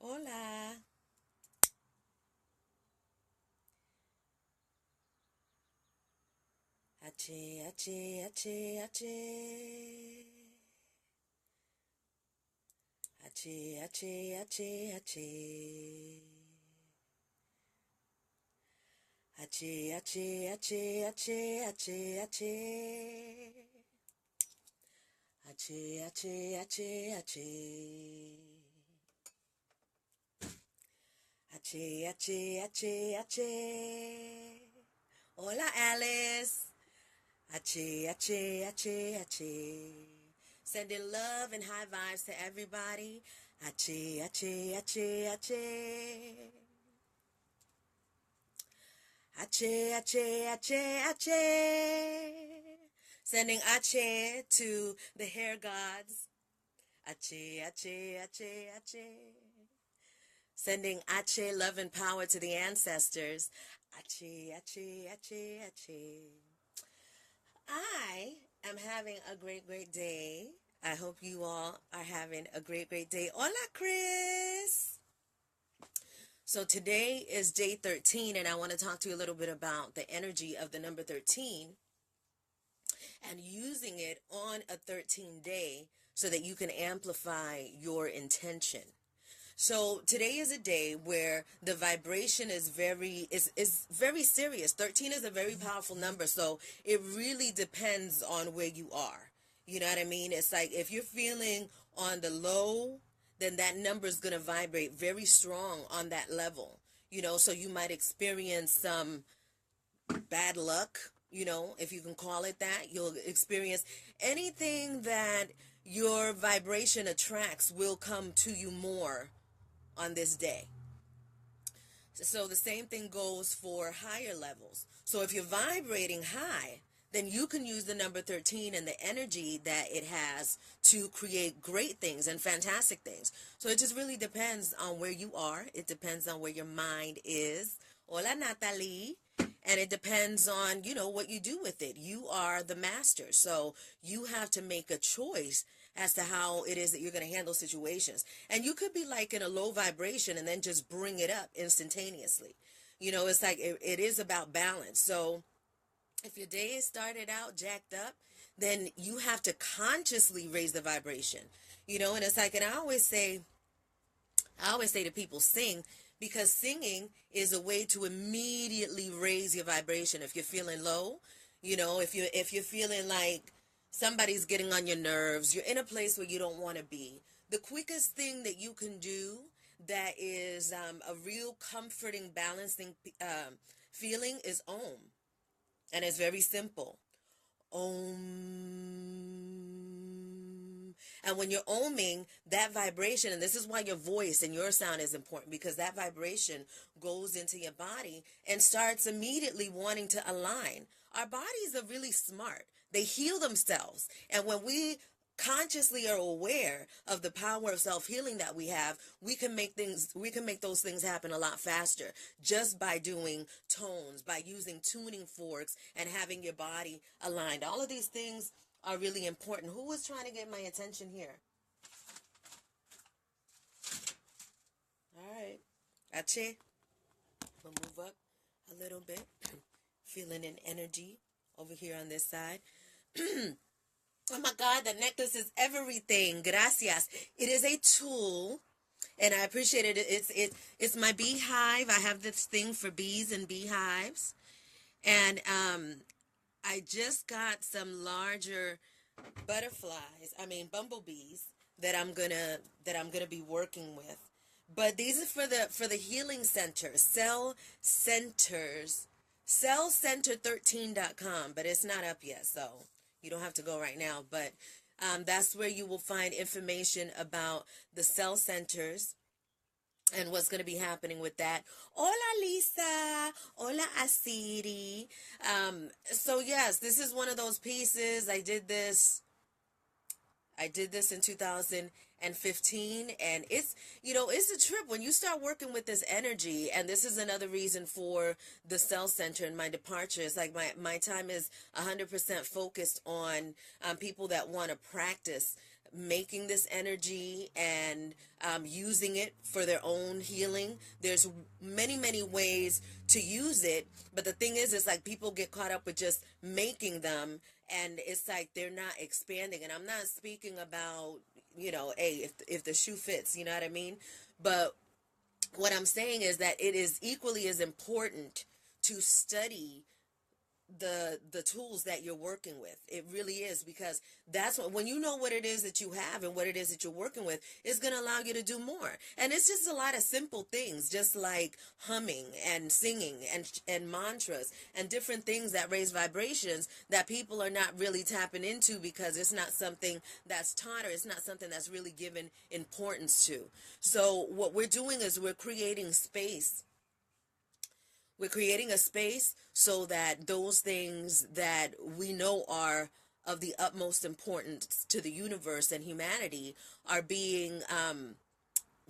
Hola. H, H, H, H. H, H, H, H. H, H, H, H, H, H. H, H, H, H. H, H, H, H. Hola, Alice. H, H, H, H. Sending love and high vibes to everybody. H, H, H, H. Ache, ache, ache, ache. Sending ache to the hair gods. Ache, ache, ache, ache. Sending ache, love and power to the ancestors. Ache, ache, ache, ache. I am having a great, great day. I hope you all are having a great, great day. Hola, Chris. So today is day 13, and I want to talk to you a little bit about the energy of the number 13 and using it on a 13 day so that you can amplify your intention. So today is a day where the vibration is very serious. 13 is a very powerful number, so it really depends on where you are. You know what I mean? It's like if you're feeling on the low, then that number is going to vibrate very strong on that level. So you might experience some bad luck, if you can call it that. You'll experience anything that your vibration attracts will come to you more on this day. So the same thing goes for higher levels. So if you're vibrating high, then you can use the number 13 and the energy that it has to create great things and fantastic things. So it just really depends on where you are. It depends on where your mind is. Hola, Natalie. And it depends on, what you do with it. You are the master. So you have to make a choice as to how it is that you're going to handle situations. And you could be like in a low vibration and then just bring it up instantaneously. It's like it is about balance. So if your day started out jacked up, then you have to consciously raise the vibration. And it's like, and I always say to people, sing, because singing is a way to immediately raise your vibration. If you're feeling low, if you're feeling like somebody's getting on your nerves, you're in a place where you don't want to be, the quickest thing that you can do that is a real comforting, balancing feeling is Om. And it's very simple. Om. And when you're oming, that vibration, and this is why your voice and your sound is important, because that vibration goes into your body and starts immediately wanting to align. Our bodies are really smart. They heal themselves. And when we consciously are aware of the power of self-healing that we have, we can make those things happen a lot faster just by doing tones, by using tuning forks and having your body aligned. All of these things are really important. Who was trying to get my attention here? All right. Ache. We'll move up a little bit. Feeling an energy over here on this side. Oh my God, the necklace is everything. Gracias. It is a tool, and I appreciate it. It's my beehive. I have this thing for bees and beehives, and I just got some larger bumblebees that I'm gonna be working with. But these are for the healing centers, cellcenter13.com, but it's not up yet, so you don't have to go right now. But that's where you will find information about the cell centers and what's going to be happening with that. Hola, Lisa. Hola, Asiri. So yes, this is one of those pieces. I did this in 2015, and it's a trip when you start working with this energy. And this is another reason for the cell center and my departure. It's like my time is 100% focused on people that want to practice making this energy and using it for their own healing. There's many, many ways to use it, but the thing is, it's like people get caught up with just making them, and it's like they're not expanding. And I'm not speaking about, hey, if the shoe fits, you know what I mean? But what I'm saying is that it is equally as important to study the tools that you're working with. It really is, because that's when you know what it is that you have and what it is that you're working with, it's going to allow you to do more. And it's just a lot of simple things, just like humming and singing and mantras and different things that raise vibrations that people are not really tapping into, because it's not something that's taught, or it's not something that's really given importance to. So what we're doing is we're creating space. We're creating a space so that those things that we know are of the utmost importance to the universe and humanity are being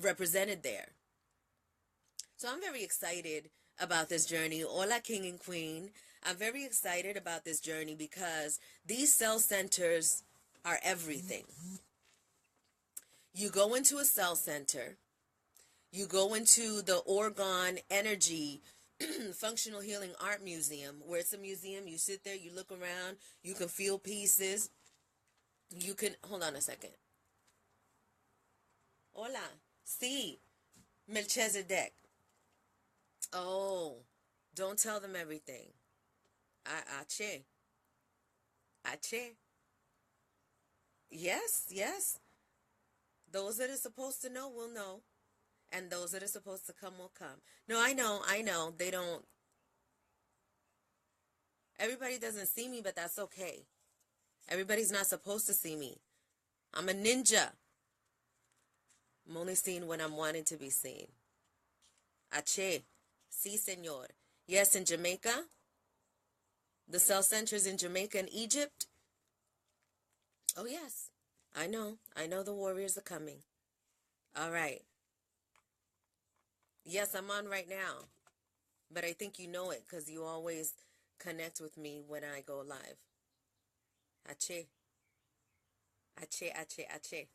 represented there. So I'm very excited about this journey. Hola, King and Queen. I'm very excited about this journey because these cell centers are everything. You go into a cell center, you go into the Orgone Energy Functional Healing Art Museum, where it's a museum. You sit there, you look around, you can feel pieces. You can, hold on a second. Hola, sí, Melchizedek. Oh, don't tell them everything. Ache. Ache. Yes, yes. Those that are supposed to know will know. And those that are supposed to come will come. No, I know. They don't. Everybody doesn't see me, but that's okay. Everybody's not supposed to see me. I'm a ninja. I'm only seen when I'm wanting to be seen. Ache. Si, senor. Yes, in Jamaica. The cell centers in Jamaica and Egypt. Oh, yes. I know. I know the warriors are coming. All right. Yes, I'm on right now. But I think you know it because you always connect with me when I go live. Ache. Ache, ache, ache.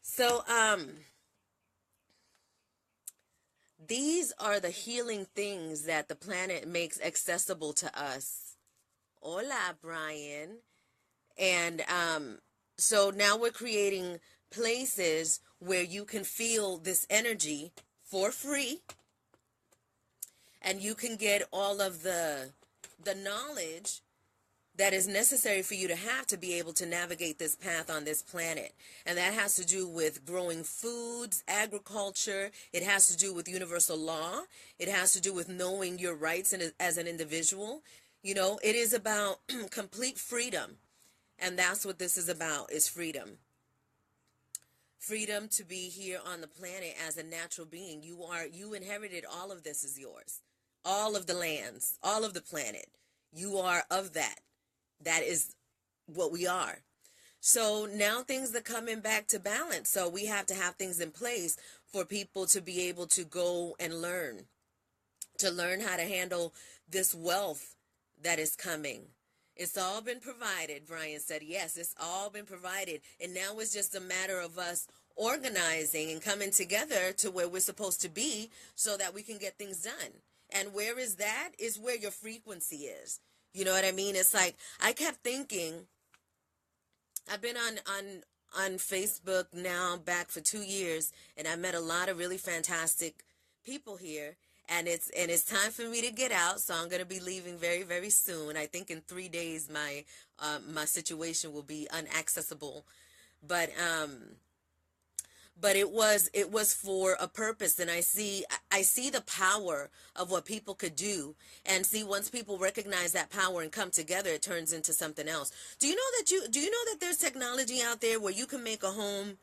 So, these are the healing things that the planet makes accessible to us. Hola, Brian. And so now we're creating places where you can feel this energy for free, and you can get all of the knowledge that is necessary for you to have to be able to navigate this path on this planet. And that has to do with growing foods, agriculture. It has to do with universal law. It has to do with knowing your rights as an individual. It is about complete freedom. And that's what this is about, is freedom. Freedom to be here on the planet as a natural being. You inherited all of this is yours. All of the lands, all of the planet. You are of that. That is what we are. So now things are coming back to balance. So we have to have things in place for people to be able to go and learn how to handle this wealth that is coming. It's all been provided, Brian said. Yes, it's all been provided. And now it's just a matter of us organizing and coming together to where we're supposed to be so that we can get things done. And where is that? Is where your frequency is. You know what I mean? It's like, I kept thinking, I've been on Facebook now back for 2 years, and I met a lot of really fantastic people here. And it's time for me to get out, so I'm going to be leaving very, very soon. I think in 3 days my situation will be unaccessible. But it was for a purpose, and I see the power of what people could do, and see, once people recognize that power and come together, it turns into something else. Do you know that there's technology out there where you can make a home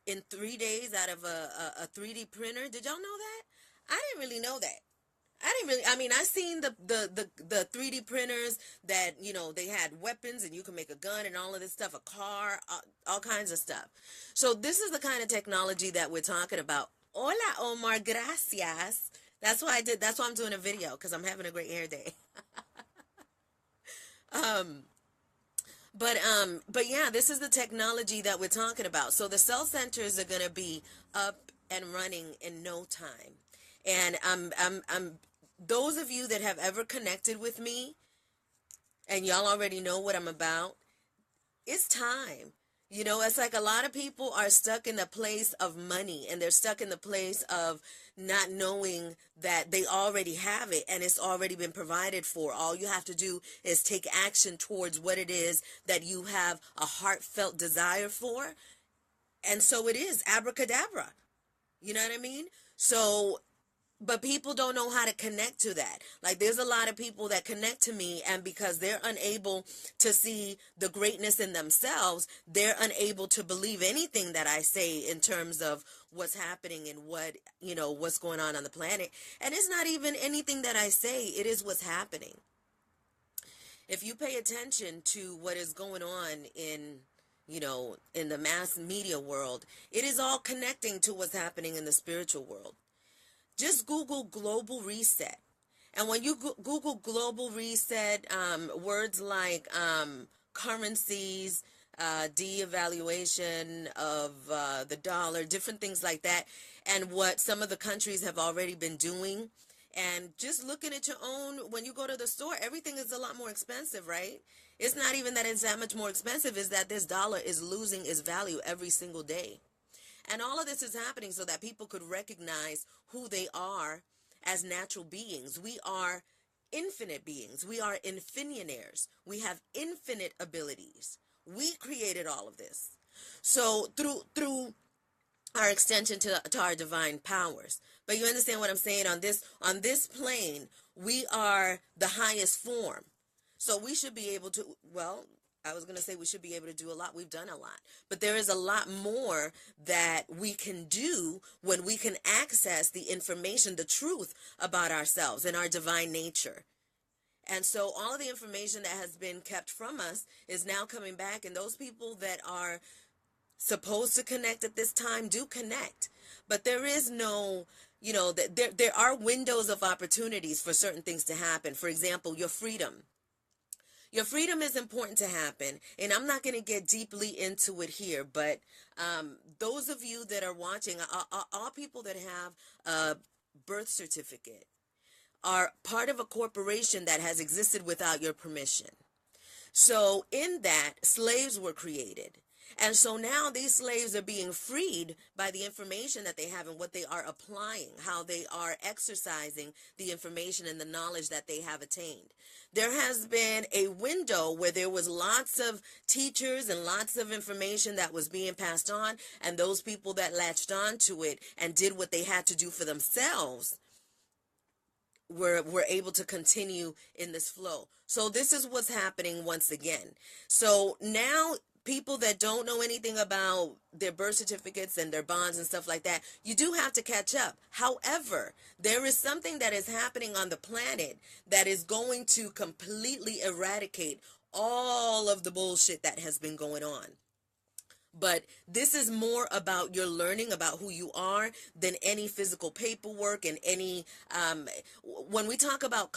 in 3 days out of a 3D printer? Did y'all know that? I didn't really know that. I seen the 3D printers that, they had weapons and you can make a gun and all of this stuff, a car, all kinds of stuff. So this is the kind of technology that we're talking about. Hola, Omar, gracias. That's why I'm doing a video, because I'm having a great hair day. But yeah, this is the technology that we're talking about. So the cell centers are gonna be up and running in no time. And those of you that have ever connected with me, and y'all already know what I'm about, it's time. You know, it's like a lot of people are stuck in the place of money, and they're stuck in the place of not knowing that they already have it and it's already been provided for. All you have to do is take action towards what it is that you have a heartfelt desire for. And so it is abracadabra. You know what I mean? So but people don't know how to connect to that. Like there's a lot of people that connect to me, and because they're unable to see the greatness in themselves, they're unable to believe anything that I say in terms of what's happening and what, what's going on the planet. And it's not even anything that I say, it is what's happening. If you pay attention to what is going on in the mass media world, it is all connecting to what's happening in the spiritual world. Just Google global reset. And when you Google global reset, words like currencies, de-evaluation of the dollar, different things like that, and what some of the countries have already been doing, and just looking at your own, when you go to the store, everything is a lot more expensive, right? It's not even that it's that much more expensive, it's that this dollar is losing its value every single day. And all of this is happening so that people could recognize who they are as natural beings. We are infinite beings. We are infinionaires. We have infinite abilities. We created all of this. So through our extension to our divine powers. But you understand what I'm saying? On this plane, we are the highest form. So we should be able to, well, I was going to say we should be able to do a lot. We've done a lot. But there is a lot more that we can do when we can access the information, the truth about ourselves and our divine nature. And so all of the information that has been kept from us is now coming back. And those people that are supposed to connect at this time do connect. But there is no, there are windows of opportunities for certain things to happen. For example, your freedom. Your freedom is important to happen, and I'm not going to get deeply into it here, but those of you that are watching, all people that have a birth certificate are part of a corporation that has existed without your permission. So in that, slaves were created. And so now these slaves are being freed by the information that they have and what they are applying, how they are exercising the information and the knowledge that they have attained. There has been a window where there was lots of teachers and lots of information that was being passed on, and those people that latched on to it and did what they had to do for themselves were able to continue in this flow. So this is what's happening once again. So now people that don't know anything about their birth certificates and their bonds and stuff like that, you do have to catch up. However, there is something that is happening on the planet that is going to completely eradicate all of the bullshit that has been going on. But this is more about your learning about who you are than any physical paperwork and any, when we talk about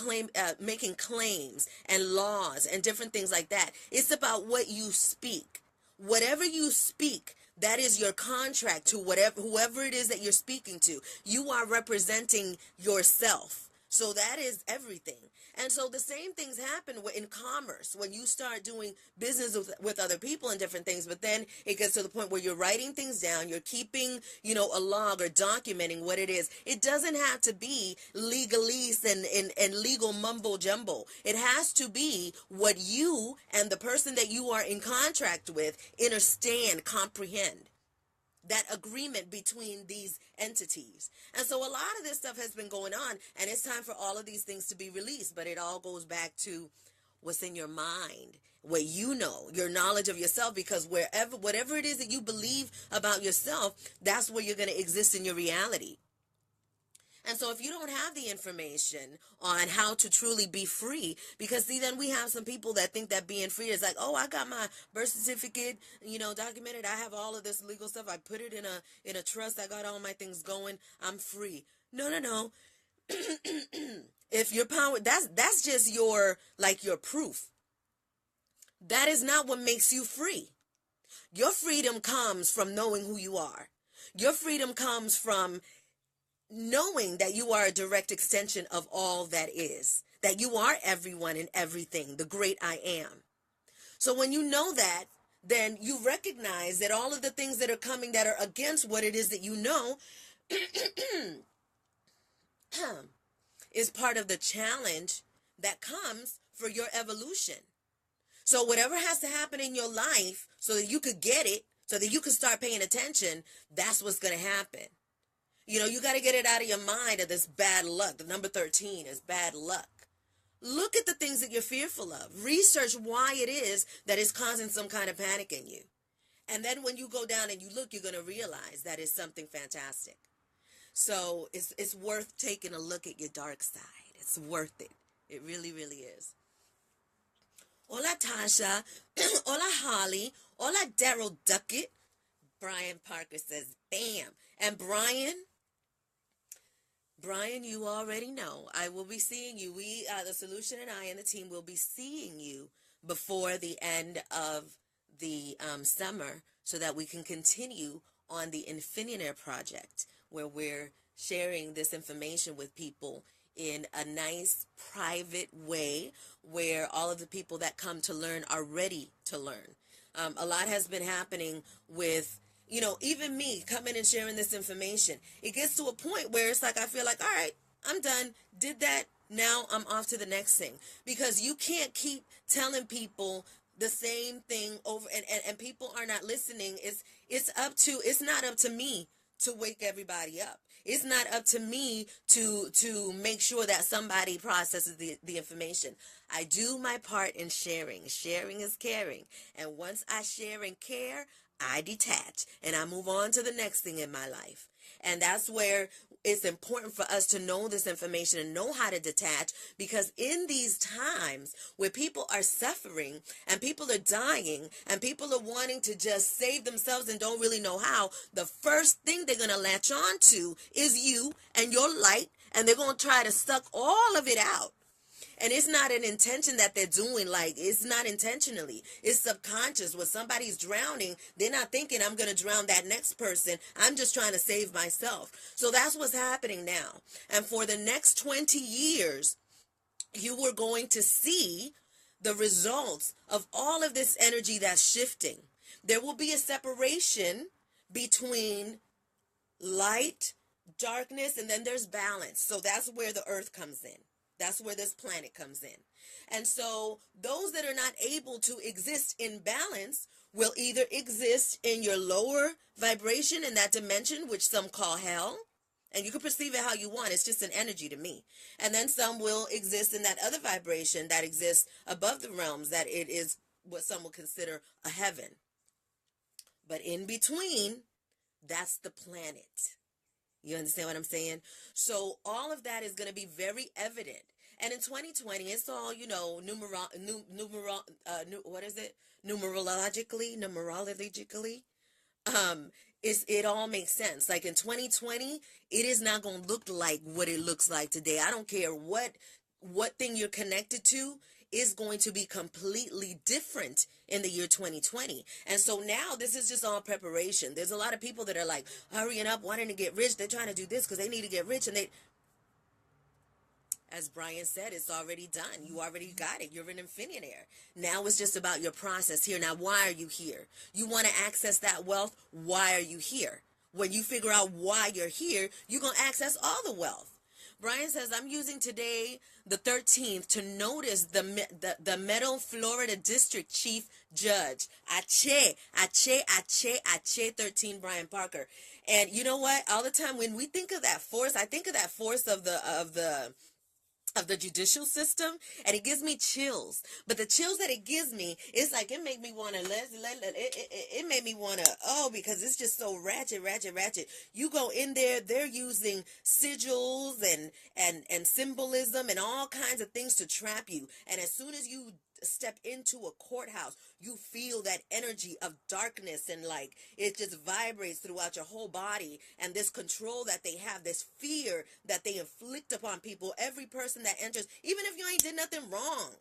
making claims and laws and different things like that, it's about what you speak. Whatever you speak, that is your contract to whoever it is that you're speaking to. You are representing yourself. So that is everything. And so the same things happen in commerce when you start doing business with other people and different things. But then it gets to the point where you're writing things down. You're keeping, a log or documenting what it is. It doesn't have to be legalese and legal mumbo jumbo. It has to be what you and the person that you are in contract with understand, comprehend. That agreement between these entities. And so a lot of this stuff has been going on, and it's time for all of these things to be released. But it all goes back to what's in your mind, what you know, your knowledge of yourself, because whatever it is that you believe about yourself, that's where you're going to exist in your reality. And so if you don't have the information on how to truly be free, because see, then we have some people that think that being free is like, oh, I got my birth certificate, documented. I have all of this legal stuff. I put it in a trust. I got all my things going. I'm free. No. If your power, that's just your proof. That is not what makes you free. Your freedom comes from knowing who you are. Your freedom comes from knowing that you are a direct extension of all that is, that you are everyone and everything, the great I am. So when you know that, then you recognize that all of the things that are coming that are against what it is that you know is part of the challenge that comes for your evolution. So whatever has to happen in your life so that you could get it, so that you can start paying attention, that's what's going to happen. You know, you got to get it out of your mind of this bad luck. The number 13 is bad luck. Look at the things that you're fearful of. Research why it is that is causing some kind of panic in you. And then when you go down and you look, you're going to realize that is something fantastic. So it's worth taking a look at your dark side. It's worth it. It really, really is. Hola, Tasha. Hola, Holly. Hola, Daryl Duckett. Brian Parker says, bam. And Brian, you already know. I will be seeing you. The Solution and I and the team will be seeing you before the end of the summer so that we can continue on the Infininaire project where we're sharing this information with people in a nice private way where all of the people that come to learn are ready to learn. A lot has been happening with, you know, even me coming and sharing this information. It gets to a point where it's like I feel like, all right, I'm done, did that, now I'm off to the next thing. Because you can't keep telling people the same thing over and people are not listening. It's not up to me to wake everybody up. It's not up to me to make sure that somebody processes the information. I do my part in sharing. Sharing is caring. And once I share and care, I detach and I move on to the next thing in my life. And that's where it's important for us to know this information and know how to detach, because in these times where people are suffering and people are dying and people are wanting to just save themselves and don't really know how, the first thing they're going to latch on to is you and your light, and they're going to try to suck all of it out. And it's not an intention that they're doing, like, it's not intentionally. It's subconscious. When somebody's drowning, they're not thinking, I'm going to drown that next person. I'm just trying to save myself. So that's what's happening now. And for the next 20 years, you are going to see the results of all of this energy that's shifting. There will be a separation between light, darkness, and then there's balance. So that's where the earth comes in. That's where this planet comes in. And so those that are not able to exist in balance will either exist in your lower vibration in that dimension, which some call hell. And you can perceive it how you want. It's just an energy to me. And then some will exist in that other vibration that exists above the realms, that it is what some will consider a heaven. But in between, that's the planet. You understand what I'm saying? So all of that is going to be very evident. And in 2020, it's all, you know, numerologically. It all makes sense. Like in 2020, it is not going to look like what it looks like today. I don't care what thing you're connected to is going to be completely different in the year 2020. And so now this is just all preparation. There's a lot of people that are like hurrying up, wanting to get rich. They're trying to do this because they need to get rich. And as Brian said, it's already done. You already got it. You're an Infininaire. Now it's just about your process here. Now, why are you here? You want to access that wealth? Why are you here? When you figure out why you're here, you're going to access all the wealth. Brian says, I'm using today, the 13th, to notice the Meadow, Florida District Chief Judge. Ache, 13, Brian Parker. And you know what? All the time when we think of that force, I think of that force of the judicial system, and it gives me chills. But the chills that it gives me, it's like it make me want to it made me want to because it's just so ratchet. You go in there, they're using sigils and symbolism and all kinds of things to trap you. And as soon as you step into a courthouse, you feel that energy of darkness, and like it just vibrates throughout your whole body, and this control that they have, this fear that they inflict upon people, every person that enters, even if you ain't did nothing wrong.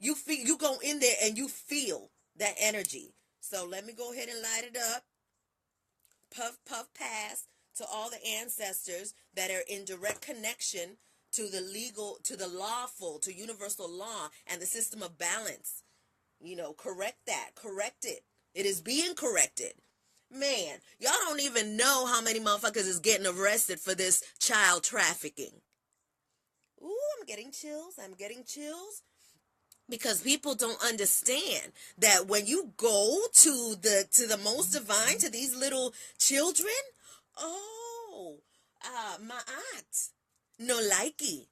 You go in there and you feel that energy. So let me go ahead and light it up. Puff, puff, pass to all the ancestors that are in direct connection to the legal, to the lawful, to universal law and the system of balance. Correct that. Correct it. It is being corrected. Man, y'all don't even know how many motherfuckers is getting arrested for this child trafficking. Ooh, I'm getting chills. I'm getting chills. Because people don't understand that when you go to the most divine, to these little children, oh, Ma'at, Nolaiki,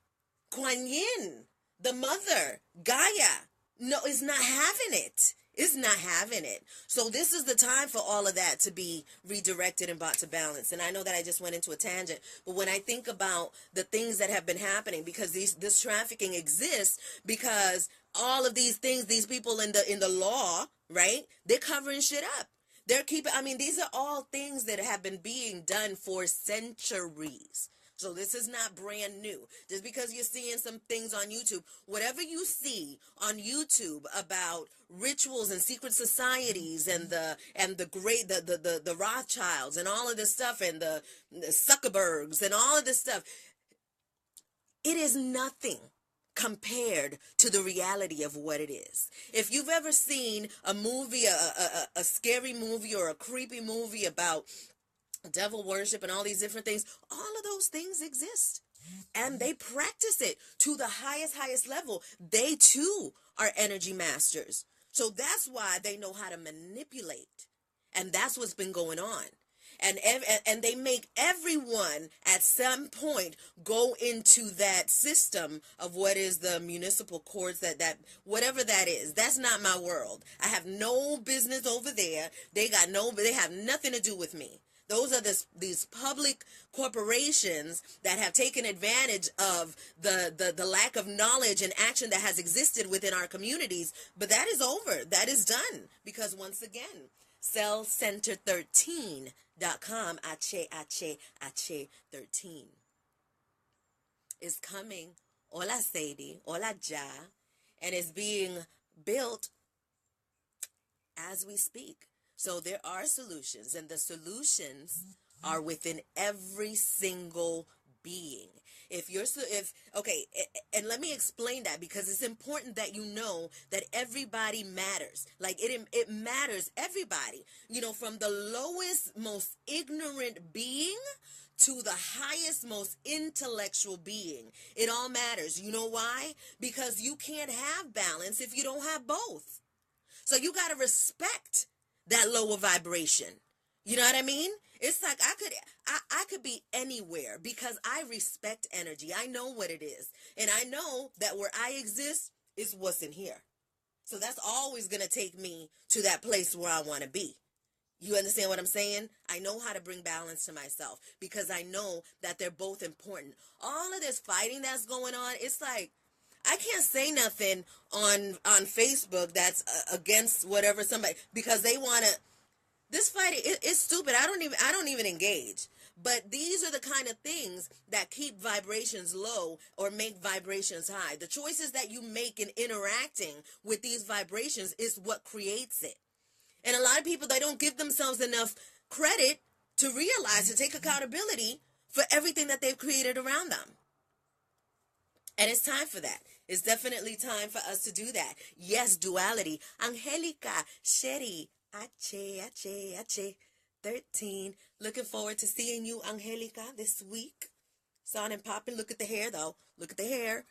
Kuan Yin, the mother, Gaia, no, is not having it. It's not having it. So this is the time for all of that to be redirected and brought to balance. And I know that I just went into a tangent, but when I think about the things that have been happening, because this trafficking exists because all of these things, these people in the law, right? They're covering shit up. They're keeping, these are all things that have been being done for centuries. So this is not brand new. Just because you're seeing some things on YouTube, whatever you see on YouTube about rituals and secret societies and the Rothschilds and all of this stuff and the Zuckerbergs and all of this stuff, it is nothing compared to the reality of what it is. If you've ever seen a movie, a scary movie or a creepy movie about devil worship and all these different things, all of those things exist. And they practice it to the highest level. They too are energy masters. So that's why they know how to manipulate. And that's what's been going on. And they make everyone at some point go into that system of what is the municipal courts, that whatever that is. That's not my world. I have no business over there. They have nothing to do with me. Those are these public corporations that have taken advantage of the lack of knowledge and action that has existed within our communities. But that is over. That is done. Because once again, cellcenter13.com, H 13 is coming. Hola Sadie, hola Ja, and is being built as we speak. So there are solutions, and the solutions are within every single being. And let me explain that, because it's important that you know that everybody matters. Like it matters, everybody. From the lowest, most ignorant being to the highest, most intellectual being. It all matters. You know why? Because you can't have balance if you don't have both. So you got to respect that lower vibration. You know what I mean? It's like I could be anywhere because I respect energy. I know what it is. And I know that where I exist is what's in here. So that's always going to take me to that place where I want to be. You understand what I'm saying? I know how to bring balance to myself because I know that they're both important. All of this fighting that's going on, it's like, I can't say nothing on Facebook that's against whatever somebody, because they want to. This fight it's stupid. I don't even engage. But these are the kind of things that keep vibrations low or make vibrations high. The choices that you make in interacting with these vibrations is what creates it. And a lot of people, they don't give themselves enough credit to realize, to take accountability for everything that they've created around them. And it's time for that. It's definitely time for us to do that. Yes, duality. Angelica, Sherry, H 13. Looking forward to seeing you, Angelica, this week. Son and popping. Look at the hair, though. Look at the hair.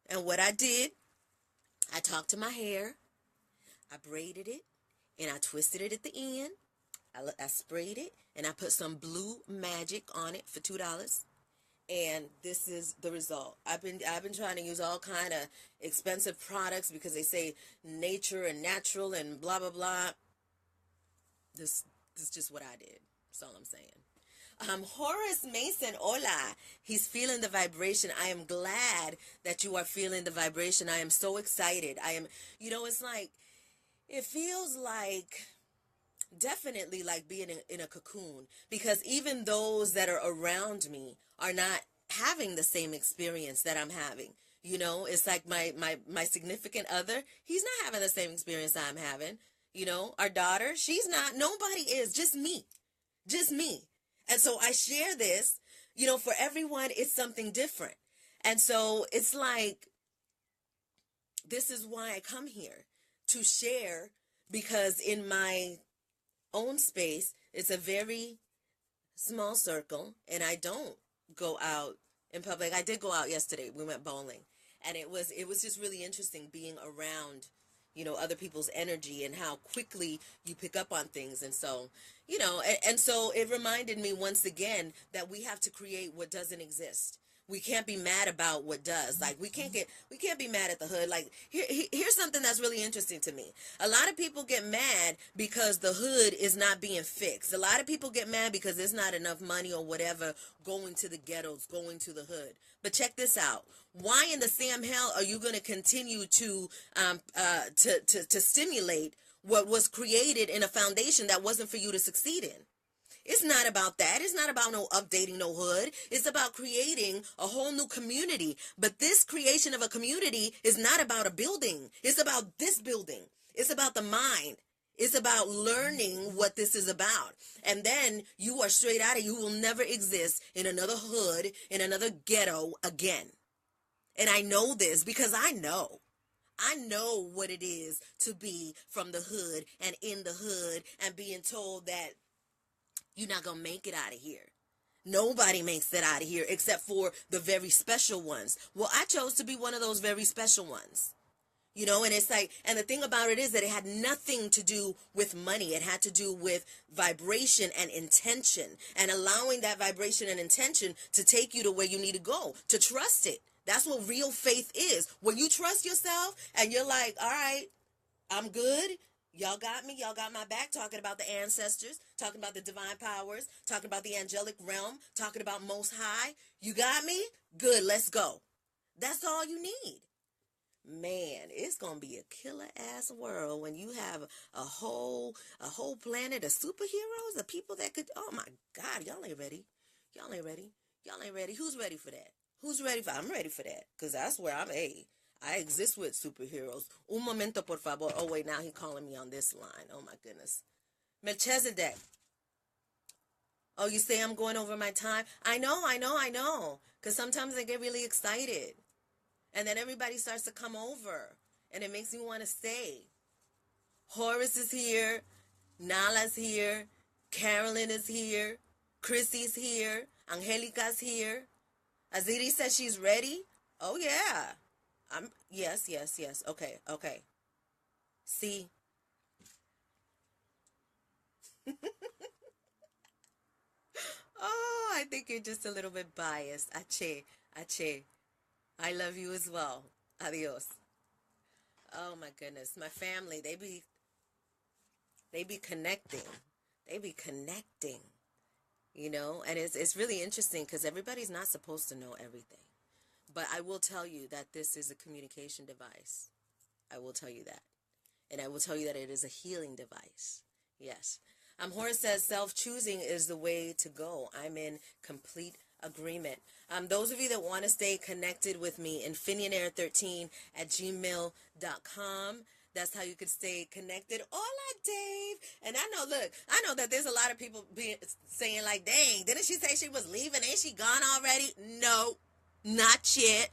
And what I did, I talked to my hair. I braided it, and I twisted it at the end. I sprayed it, and I put some blue magic on it for $2. And this is the result. I've been trying to use all kind of expensive products because they say nature and natural and blah blah blah. This is just what I did. That's all I'm saying. Horace Mason, hola. He's feeling the vibration. I am glad that you are feeling the vibration. I am so excited. It's like, it feels like, definitely like being in a cocoon, because even those that are around me are not having the same experience that I'm having. You know, it's like my significant other, he's not having the same experience I'm having. You know, our daughter, she's not, nobody is, just me. Just me. And so I share this, you know, for everyone, it's something different. And so it's like, this is why I come here to share, because in my own space, it's a very small circle, and I don't go out in public. I did go out yesterday. We went bowling, and it was just really interesting being around, you know, other people's energy and how quickly you pick up on things. And so, you know, and so it reminded me once again that we have to create what doesn't exist. We can't be mad about what does. Like, we can't be mad at the hood. Like, here's something that's really interesting to me. A lot of people get mad because the hood is not being fixed. A lot of people get mad because there's not enough money or whatever going to the ghettos, going to the hood. But check this out. Why in the Sam hell are you going to continue to stimulate what was created in a foundation that wasn't for you to succeed in? It's not about that. It's not about no updating no hood. It's about creating a whole new community. But this creation of a community is not about a building. It's about this building. It's about the mind. It's about learning what this is about. And then you are straight out of, you will never exist in another hood, in another ghetto again. And I know this because I know. I know what it is to be from the hood and in the hood and being told that you're not going to make it out of here. Nobody makes it out of here except for the very special ones. Well, I chose to be one of those very special ones. You know, and it's like, and the thing about it is that it had nothing to do with money. It had to do with vibration and intention, and allowing that vibration and intention to take you to where you need to go, to trust it. That's what real faith is. When you trust yourself and you're like, all right, I'm good. Y'all got me. Y'all got my back. Talking about the ancestors, talking about the divine powers, talking about the angelic realm, talking about Most High. You got me? Good. Let's go. That's all you need. Man, it's gonna be a killer ass world when you have a whole planet of superheroes, of people that could. Oh my God, y'all ain't ready. Y'all ain't ready. Y'all ain't ready. Who's ready for that? Who's ready for? I'm ready for that, because that's where I'm a. I exist with superheroes. Un momento, por favor. Oh, wait, now he's calling me on this line. Oh, my goodness. Melchizedek. Oh, you say I'm going over my time? I know. Because sometimes I get really excited. And then everybody starts to come over. And it makes me want to stay. Horace is here. Nala's here. Carolyn is here. Chrissy's here. Angelica's here. Aziri says she's ready. Oh, yeah. Yes. Okay. See. Oh, I think you're just a little bit biased. Ache. I love you as well. Adios. Oh my goodness. My family, they be connecting. They be connecting. You know, and it's really interesting because everybody's not supposed to know everything. But I will tell you that this is a communication device. I will tell you that. And I will tell you that it is a healing device. Yes. Horace says self-choosing is the way to go. I'm in complete agreement. Those of you that want to stay connected with me, infinionair13@gmail.com. That's how you could stay connected. Hola, Dave. And I know that there's a lot of people saying like, dang, didn't she say she was leaving? Ain't she gone already? No, not yet.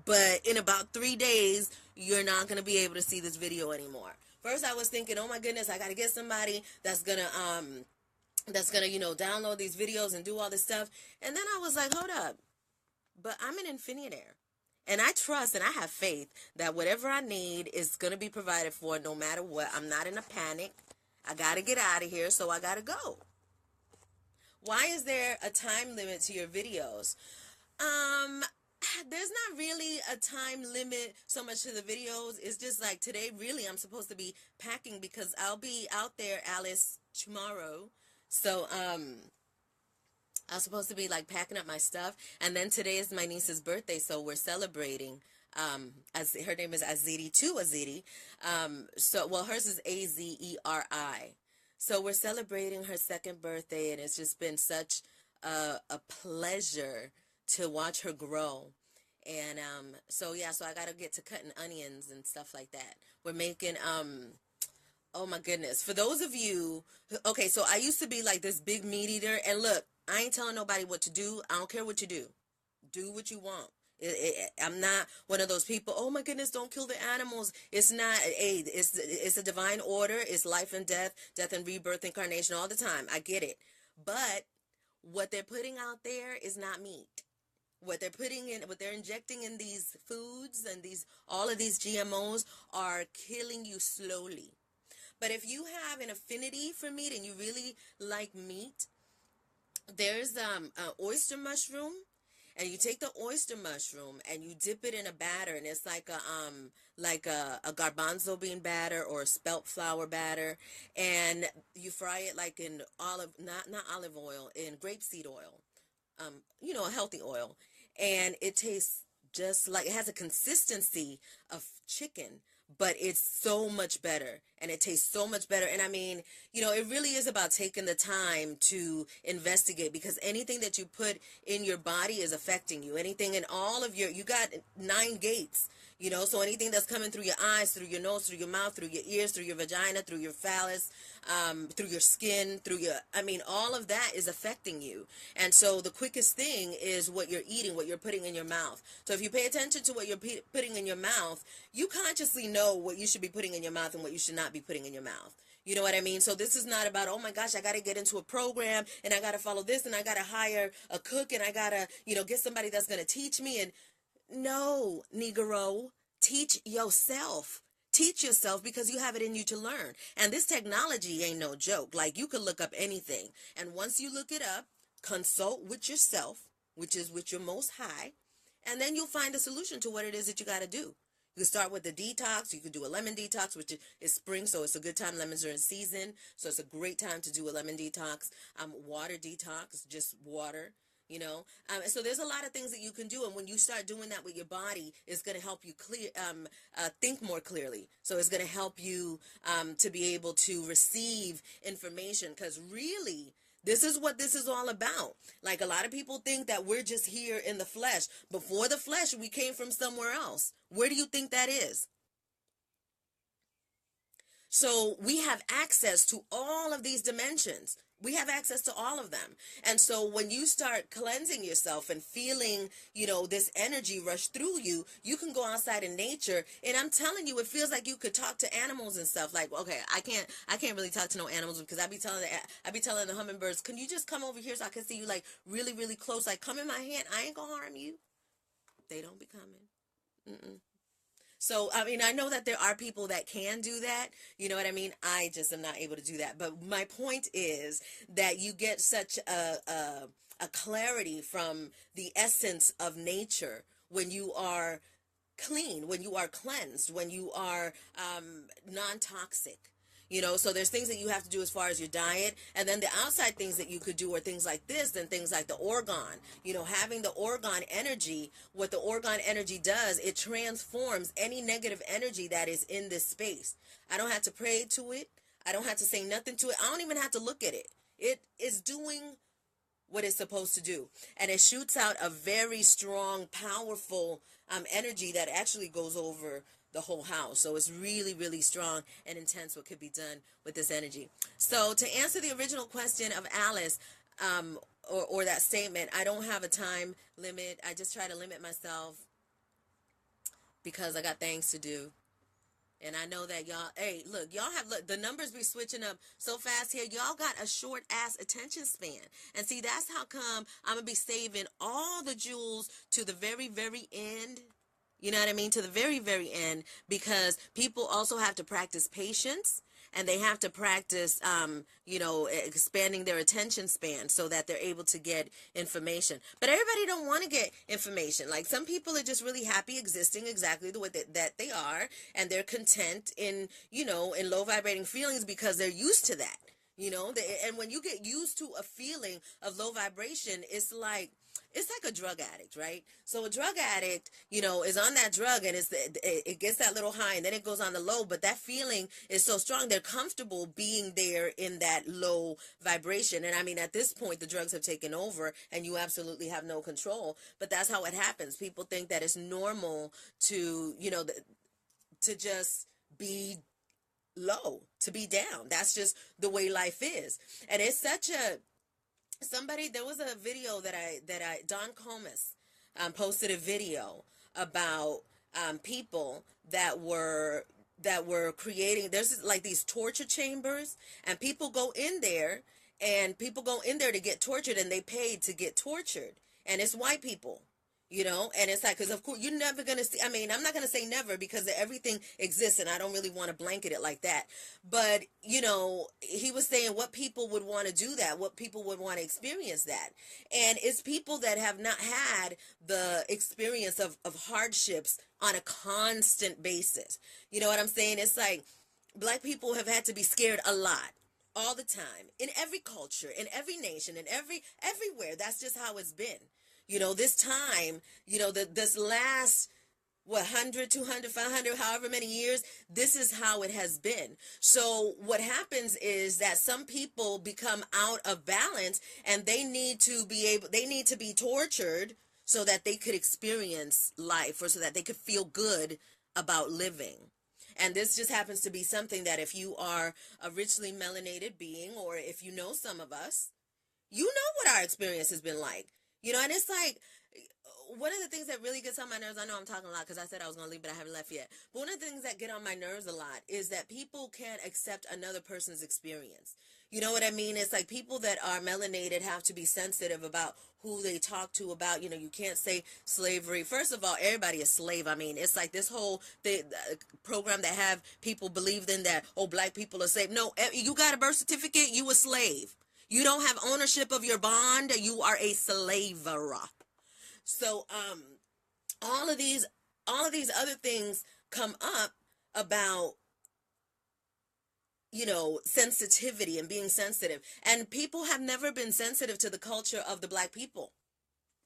But in about 3 days, you're not going to be able to see this video anymore. First, I was thinking, oh my goodness, I got to get somebody that's going to, you know, download these videos and do all this stuff. And then I was like, hold up. But I'm an Infinionaire. And I trust and I have faith that whatever I need is going to be provided for no matter what. I'm not in a panic. I got to get out of here, so I got to go. Why is there a time limit to your videos? There's not really a time limit so much to the videos. It's just like today, really, I'm supposed to be packing because I'll be out there, Alice, tomorrow. So, I'm supposed to be like packing up my stuff. And then today is my niece's birthday, so we're celebrating. As her name is Aziri, too, Aziri. Well, hers is Azeri. So we're celebrating her second birthday, and it's just been such a pleasure to watch her grow. And so yeah, so I gotta get to cutting onions and stuff like that. We're making oh my goodness. For those of you, okay, so I used to be like this big meat eater, and look, I ain't telling nobody what to do. I don't care what you do. Do what you want. I'm not one of those people. Oh my goodness, don't kill the animals. It's not. It's a divine order. It's life and death, death and rebirth, incarnation, all the time. I get it, but what they're putting out there is not meat. What they're putting in, what they're injecting in these foods and these all of these GMOs are killing you slowly. But if you have an affinity for meat and you really like meat, there's oyster mushroom, and you take the oyster mushroom and you dip it in a batter, and it's like a garbanzo bean batter or a spelt flour batter, and you fry it like in olive, not olive oil, in grapeseed oil, a healthy oil, and it tastes just like, it has a consistency of chicken, but it's so much better, and it tastes so much better. And I mean, it really is about taking the time to investigate, because anything that you put in your body is affecting you. Anything in all of you got 9 gates. So anything that's coming through your eyes, through your nose, through your mouth, through your ears, through your vagina, through your phallus, through your skin, all of that is affecting you. And so the quickest thing is what you're eating, what you're putting in your mouth. So if you pay attention to what you're putting in your mouth, you consciously know what you should be putting in your mouth and what you should not be putting in your mouth. You know what I mean? So this is not about, oh my gosh, I got to get into a program and I got to follow this and I got to hire a cook and I got to, get somebody that's going to teach me. And no, Negro, teach yourself. Teach yourself, because you have it in you to learn. And this technology ain't no joke. Like, you could look up anything. And once you look it up, consult with yourself, which is with your most high, and then you'll find a solution to what it is that you got to do. You can start with the detox. You could do a lemon detox, which is spring, so it's a good time. Lemons are in season, so it's a great time to do a lemon detox. Water detox, just water. So there's a lot of things that you can do, and when you start doing that with your body, it's going to help you think more clearly. So it's going to help you to be able to receive information, because really, this is what this is all about. Like, a lot of people think that we're just here in the flesh. Before the flesh, we came from somewhere else. Where do you think that is? So we have access to all of these dimensions. We have access to all of them. And so when you start cleansing yourself and feeling, this energy rush through you, you can go outside in nature. And I'm telling you, it feels like you could talk to animals and stuff. Like, okay, I can't really talk to no animals, because I be telling the hummingbirds, can you just come over here so I can see you, like, really, really close? Like, come in my hand. I ain't gonna harm you. They don't be coming. Mm-mm. So, I mean, I know that there are people that can do that. You know what I mean? I just am not able to do that. But my point is that you get such a clarity from the essence of nature when you are clean, when you are cleansed, when you are non-toxic. So there's things that you have to do as far as your diet, and then the outside things that you could do are things like this, and things like the organ. Having the organ energy, what the organ energy does, it transforms any negative energy that is in this space. I don't have to pray to it. I don't have to say nothing to it. I don't even have to look at it. It is doing what it's supposed to do, and it shoots out a very strong, powerful energy that actually goes over the whole house. So it's really, really strong and intense what could be done with this energy. So to answer the original question of Alice, or that statement, I don't have a time limit. I just try to limit myself because I got things to do. And I know that y'all, hey, look, the numbers be switching up so fast here. Y'all got a short ass attention span. And see, that's how come I'm going to be saving all the jewels to the very, very end. You know what I mean? To the very, very end, because people also have to practice patience, and they have to practice, expanding their attention span so that they're able to get information. But everybody don't want to get information. Like, some people are just really happy existing exactly the way that they are, and they're content in low vibrating feelings because they're used to that. And when you get used to a feeling of low vibration, it's like, it's like a drug addict, right? So a drug addict, is on that drug, and it gets that little high, and then it goes on the low, but that feeling is so strong, they're comfortable being there in that low vibration. And I mean, at this point, the drugs have taken over, and you absolutely have no control. But that's how it happens. People think that it's normal to, to just be low, to be down. That's just the way life is. And it's such a there was a video that I Don Comus posted a video about people that were creating, there's like these torture chambers, and people go in there to get tortured, and they paid to get tortured, and it's white people. And it's like, because of course you're never going to see, I mean, I'm not going to say never, because everything exists, and I don't really want to blanket it like that. But, he was saying what people would want to do that, what people would want to experience that. And it's people that have not had the experience of hardships on a constant basis. You know what I'm saying? It's like black people have had to be scared a lot. All the time, in every culture, in every nation, in everywhere. That's just how it's been. This time, this last, 100, 200, 500, however many years, this is how it has been. So what happens is that some people become out of balance, and they need to be tortured so that they could experience life, or so that they could feel good about living. And this just happens to be something that if you are a richly melanated being, or if you know some of us, you know what our experience has been like. And it's like, one of the things that really gets on my nerves, I know I'm talking a lot because I said I was going to leave, but I haven't left yet. But one of the things that get on my nerves a lot is that people can't accept another person's experience. You know what I mean? It's like people that are melanated have to be sensitive about who they talk to about, you can't say slavery. First of all, everybody is slave. I mean, it's like this whole program that have people believe in that, oh, black people are slave. No, you got a birth certificate, you a slave. You don't have ownership of your bond, you are a slaver. So all of these other things come up about sensitivity and being sensitive. And people have never been sensitive to the culture of the black people,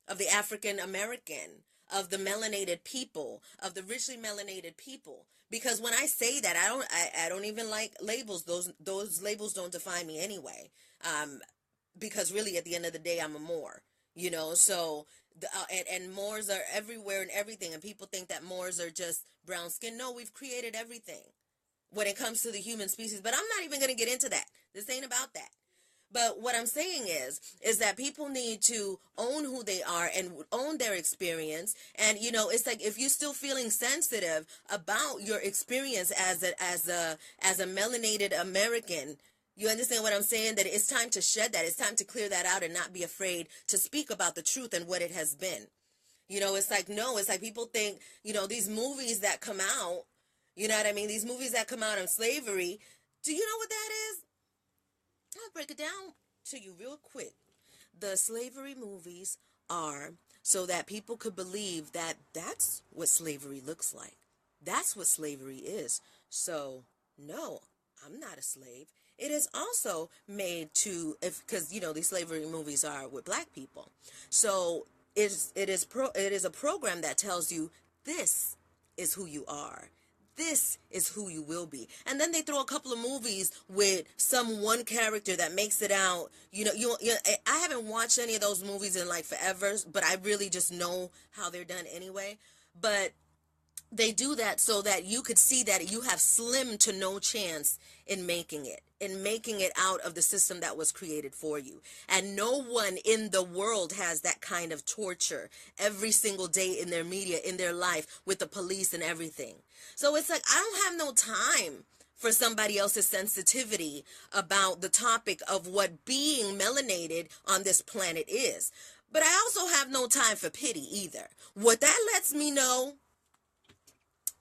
of the African American, of the melanated people, of the richly melanated people. Because when I say that, I don't even like labels. Those labels don't define me anyway. Because really at the end of the day, I'm a Moor, so and Moors are everywhere and everything. And people think that Moors are just brown skin. No, we've created everything when it comes to the human species. But I'm not even going to get into that. This ain't about that. But what I'm saying is that people need to own who they are and own their experience. And, it's like, if you're still feeling sensitive about your experience as a melanated American, you understand what I'm saying? That it's time to shed that. It's time to clear that out and not be afraid to speak about the truth and what it has been. It's like, no, it's like people think, these movies that come out, you know what I mean? These movies that come out on slavery, do you know what that is? I'll break it down to you real quick. The slavery movies are so that people could believe that that's what slavery looks like. That's what slavery is. So, no, I'm not a slave. It is also made because these slavery movies are with black people. So it is a program that tells you this is who you are. This is who you will be. And then they throw a couple of movies with some one character that makes it out. I haven't watched any of those movies in like forever, but I really just know how they're done anyway. But they do that so that you could see that you have slim to no chance in making it out of the system that was created for you. And no one in the world has that kind of torture every single day in their media, in their life, with the police and everything. So it's like, I don't have no time for somebody else's sensitivity about the topic of what being melanated on this planet is. But I also have no time for pity either. What that lets me know,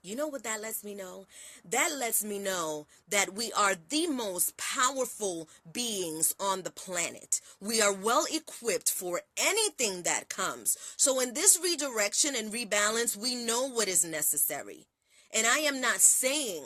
you know what that lets me know? That lets me know that we are the most powerful beings on the planet. We are well equipped for anything that comes. So in this redirection and rebalance, we know what is necessary. And I am not saying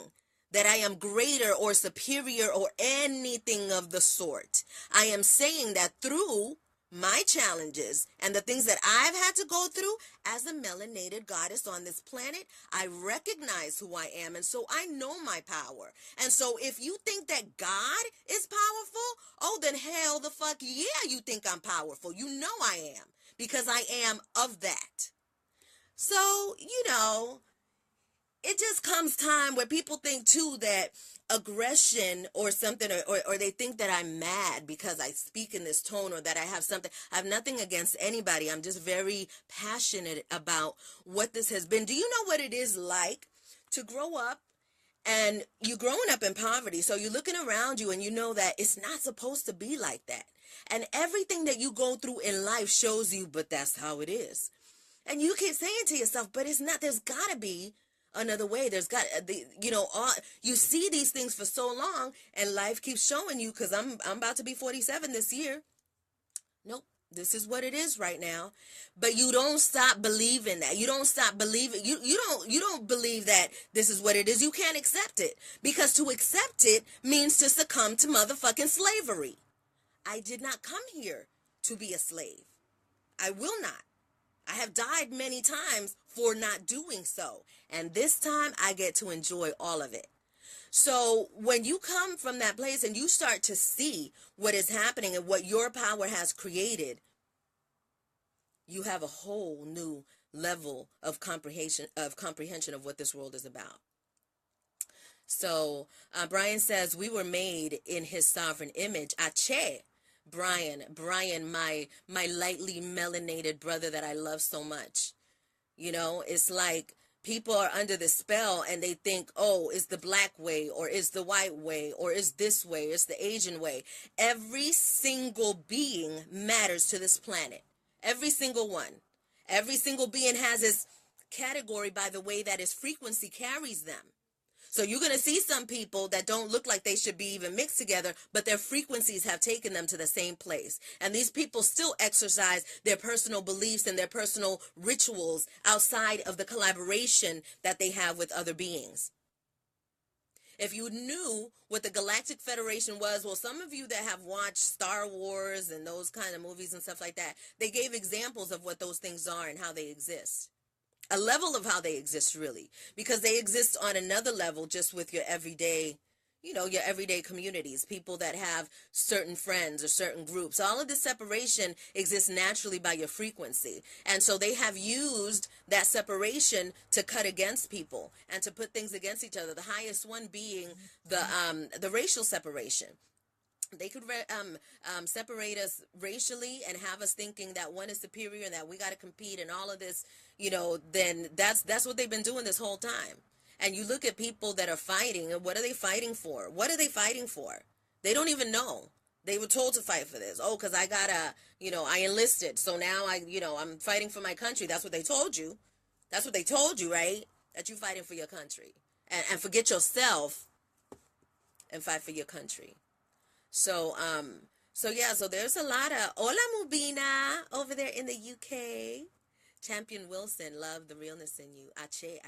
that I am greater or superior or anything of the sort. I am saying that through my challenges and the things that I've had to go through as a melanated goddess on this planet, I recognize who I am. And so I know my power. And so if you think that God is powerful, oh, then hell the fuck yeah, you think I'm powerful. You know I am, because I am of that. So, it just comes time where people think too that aggression or something, or they think that I'm mad because I speak in this tone, or that I have something. I have nothing against anybody. I'm just very passionate about what this has been. Do you know what it is like to grow up, and you're growing up in poverty? So you're looking around you and you know that it's not supposed to be like that. And everything that you go through in life shows you, but that's how it is. And you keep saying to yourself, but it's not, there's got to be another way. There's got you see these things for so long, and life keeps showing you, because I'm about to be 47 this year. Nope, this is what it is right now. But you don't stop believing that. You don't stop believing. You don't believe that this is what it is. You can't accept it, because to accept it means to succumb to motherfucking slavery. I did not come here to be a slave. I will not. I have died many times for not doing so. And this time I get to enjoy all of it. So when you come from that place and you start to see what is happening and what your power has created, you have a whole new level of comprehension of what this world is about. So Brian says, we were made in his sovereign image. Ache. Brian, my lightly melanated brother that I love so much. It's like people are under the spell and they think, oh, it's the black way, or it's the white way, or it's this way, it's the Asian way. Every single being matters to this planet. Every single one. Every single being has its category by the way that its frequency carries them. So you're going to see some people that don't look like they should be even mixed together, but their frequencies have taken them to the same place. And these people still exercise their personal beliefs and their personal rituals outside of the collaboration that they have with other beings. If you knew what the Galactic Federation was, well, some of you that have watched Star Wars and those kind of movies and stuff like that, they gave examples of what those things are and how they exist. A level of how they exist, really, because they exist on another level just with your everyday, your everyday communities, people that have certain friends or certain groups. All of this separation exists naturally by your frequency. And so they have used that separation to cut against people and to put things against each other. The highest one being the racial separation. They could separate us racially and have us thinking that one is superior and that we got to compete and all of this, then that's what they've been doing this whole time. And you look at people that are fighting, and what are they fighting for? What are they fighting for? They don't even know. They were told to fight for this. Oh, because I I enlisted. So now I'm fighting for my country. That's what they told you. That's what they told you, right? That you're fighting for your country. And forget yourself and fight for your country. So there's a lot of Hola Mubina over there in the UK. Champion Wilson, love the realness in you. Ache,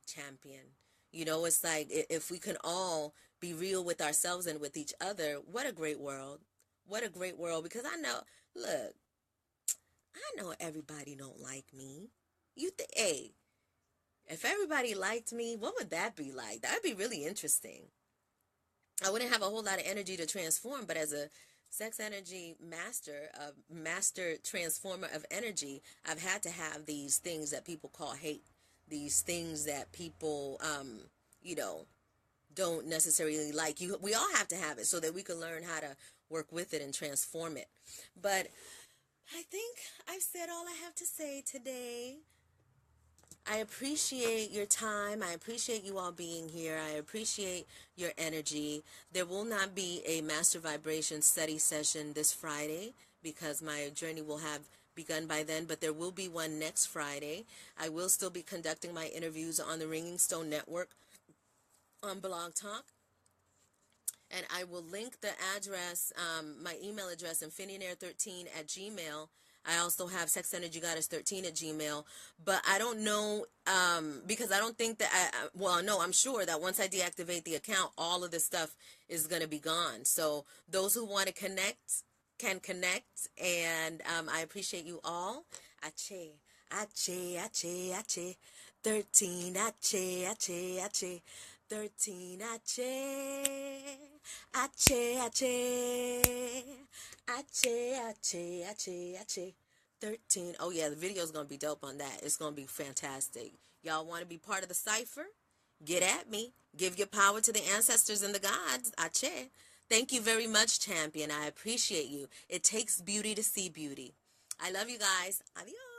champion. It's like, if we can all be real with ourselves and with each other, what a great world. What a great world. Because I know everybody don't like me. Hey, if everybody liked me, what would that be like? That'd be really interesting. I wouldn't have a whole lot of energy to transform, but as a sex energy master, a master transformer of energy, I've had to have these things that people call hate, these things that people, don't necessarily like. We all have to have it so that we can learn how to work with it and transform it. But I think I've said all I have to say today. I appreciate your time. I appreciate you all being here. I appreciate your energy. There will not be a Master Vibration study session this Friday because my journey will have begun by then, but there will be one next Friday. I will still be conducting my interviews on the Ringing Stone Network on Blog Talk. And I will link the address, my email address, infinityair13@gmail.com. I also have sexenergygoddess13@gmail.com, but I don't know, because I don't think that, I'm sure that once I deactivate the account, all of this stuff is going to be gone. So those who want to connect, can connect, and I appreciate you all. Ache, ache, ache, ache. 13, ache, ache, ache. 13, ache. Ache, ache. Ache, ache, ache, ache. 13. Oh, yeah, the video is going to be dope on that. It's going to be fantastic. Y'all want to be part of the cipher? Get at me. Give your power to the ancestors and the gods. Ache. Thank you very much, champion. I appreciate you. It takes beauty to see beauty. I love you guys. Adios.